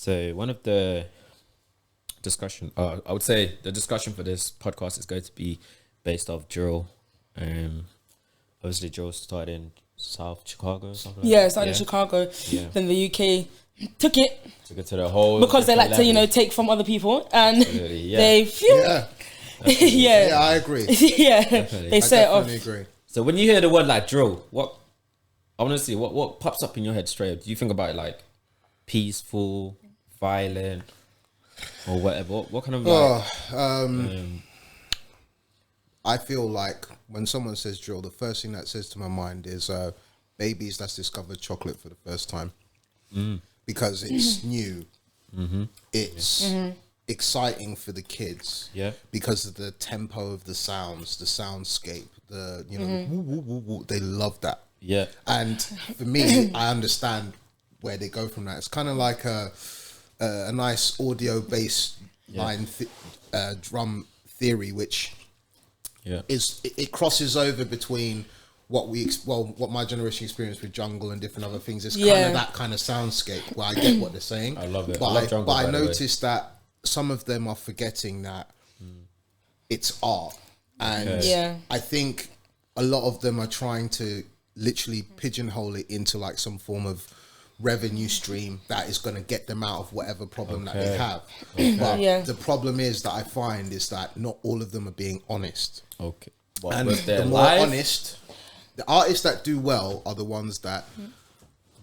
So one of the discussion, I would say the discussion for this podcast is going to be based off drill. Obviously, drill started in South Chicago. Something like Yeah, it started in Chicago. Yeah. Then the UK took it to the whole, because they like to, take from other people, and they feel. Yeah, I agree. They say it off. Agree. So when you hear the word like drill, what pops up in your head straight? Do you think about it like peaceful, violent, or whatever? What kind of I feel like when someone says drill, the first thing that says to my mind is babies that's discovered chocolate for the first time, because it's new, it's exciting for the kids, because of the tempo of the sounds, the soundscape, the woo, woo, woo, woo, they love that. And for me, I understand where they go from that. It's kind of like a nice audio based line drum theory, which is it crosses over between what my generation experienced with jungle and different other things. It's kind of that kind of soundscape where I get what they're saying. I love it. But jungle, I noticed that some of them are forgetting that it's art, and I think a lot of them are trying to literally pigeonhole it into like some form of revenue stream that is going to get them out of whatever problem that they have. But the problem is that I find is that not all of them are being honest. And the more honest, the artists that do well are the ones that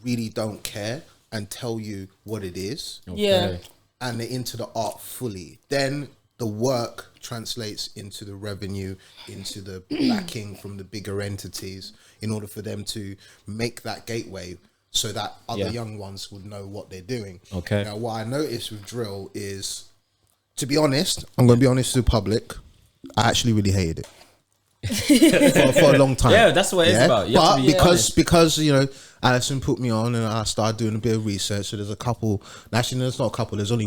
really don't care and tell you what it is. And they're into the art fully. Then the work translates into the revenue, into the backing from the bigger entities, in order for them to make that gateway so that other young ones would know what they're doing. Now, what I noticed with drill is, to be honest, I'm going to be honest to the public, I actually really hated it for a long time. Yeah, that's what it's about. But because Alison put me on and I started doing a bit of research, so there's a couple, actually there's not a couple, there's only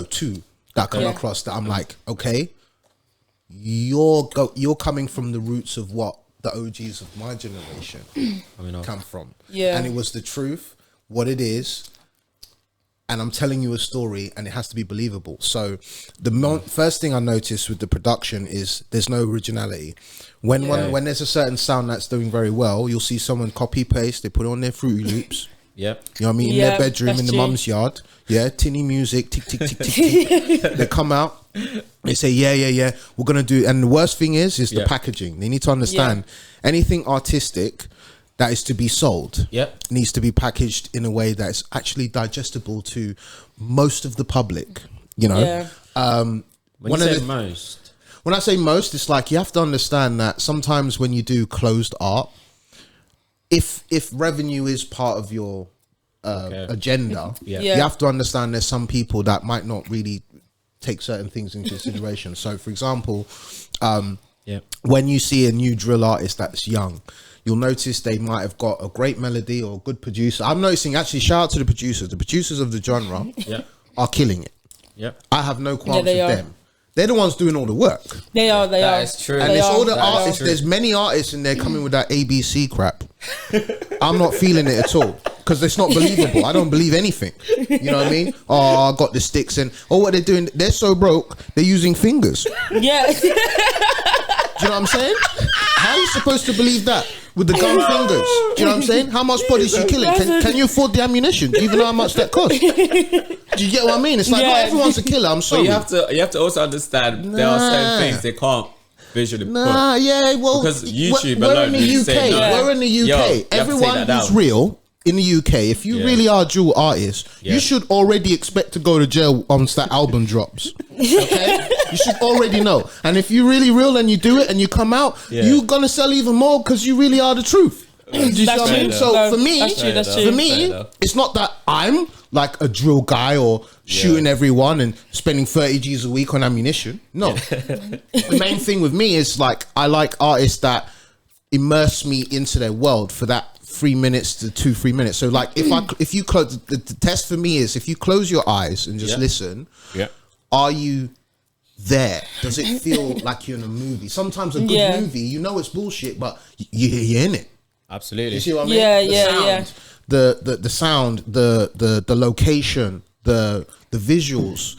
two that I come across that I'm like, okay, you're coming from the roots of what the OGs of my generation come from. And it was the truth, what it is, and I'm telling you a story and it has to be believable. So the first thing I noticed with the production is there's no originality. When there's a certain sound that's doing very well, you'll see someone copy paste, they put on their Fruity Loops. You know what I mean? In their bedroom, in the mum's yard. Tinny music, tick, tick, tick, tick, tick. They come out, they say, yeah, we're going to do. And the worst thing is the packaging. They need to understand anything artistic that is to be sold needs to be packaged in a way that's actually digestible to most of the public, When I say most, it's like you have to understand that sometimes when you do closed art, if revenue is part of your agenda, you have to understand there's some people that might not really take certain things into consideration. So, for example, when you see a new drill artist that's young, you'll notice they might have got a great melody or a good producer. I'm noticing, actually, shout out to the producers of the genre are killing it. I have no qualms with them. They're the ones doing all the work. They are. That is true. And it's all the artists. There's many artists in there coming with that ABC crap. I'm not feeling it at all because it's not believable. I don't believe anything. You know what I mean? Oh, I got the sticks and what they're doing. They're so broke. They're using fingers. Yeah. Do you know what I'm saying? How are you supposed to believe that with the gun fingers? Do you know what I'm saying? How much bodies you killing? Can you afford the ammunition? Do you even know how much that costs? Do you get what I mean? It's like not everyone's a killer. I'm sorry. But you have to also understand there are certain things they can't visually put. Because YouTube we're in the alone, UK. We're in the UK. Everyone who's real in the UK, if you really are a dual artist, you should already expect to go to jail once that album drops. Okay? You should already know. And if you're really real and you do it and you come out, you're gonna sell even more because you really are the truth. Do you know what I mean? So for me, it's not that I'm like a drill guy or shooting everyone and spending 30 G's a week on ammunition. No. The main thing with me is like I like artists that immerse me into their world for that 3 minutes to 2-3 minutes. So like if you close the test for me is if you close your eyes and just listen, are you there? Does it feel like you're in a movie? Sometimes a good movie, you know it's bullshit, but you're in it. Absolutely. You see what I mean? The sound, the sound, the location, the visuals,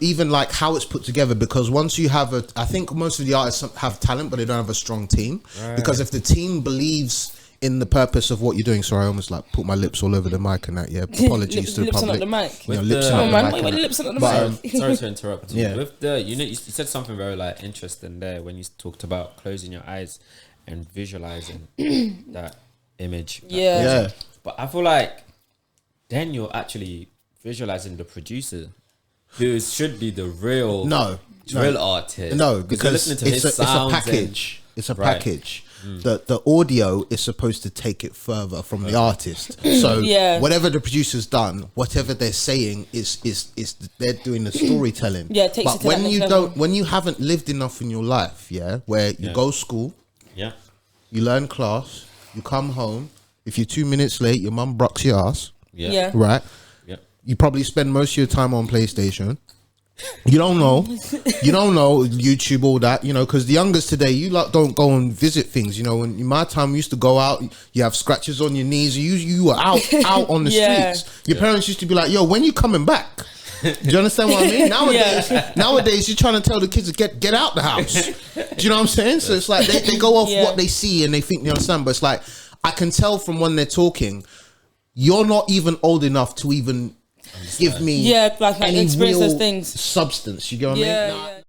even like how it's put together. Because once you have I think most of the artists have talent, but they don't have a strong team. Right. Because if the team believes in the purpose of what you're doing, sorry, I almost like put my lips all over the mic and that. Yeah, apologies to the lips public. on the mic. You know, lips on the mic. Lips on the mic. Sorry to interrupt. Yeah. With the, you said something very like interesting there when you talked about closing your eyes and visualizing that image. Yeah. But I feel like then you're actually visualizing the producer, who should be the real artist. No, because it's a package. It's a package. The audio is supposed to take it further from the artist. So whatever the producer's done, whatever they're saying is they're doing the storytelling. Yeah, it takes but when you haven't lived enough in your life, where you go school, you learn class, you come home. If you're 2 minutes late, your mum brocks your ass. Right. You probably spend most of your time on PlayStation. You don't know YouTube, all that, because the youngest today, you like don't go and visit things. In my time, we used to go out. You have scratches on your knees. You were out on the streets. Your parents used to be like, "Yo, when you coming back?" Do you understand what I mean? Nowadays, you're trying to tell the kids to get out the house. Do you know what I'm saying? So it's like they go off what they see and they think they understand, but it's like I can tell from when they're talking, you're not even old enough to even give me like any experience real those things. substance. You get what I mean?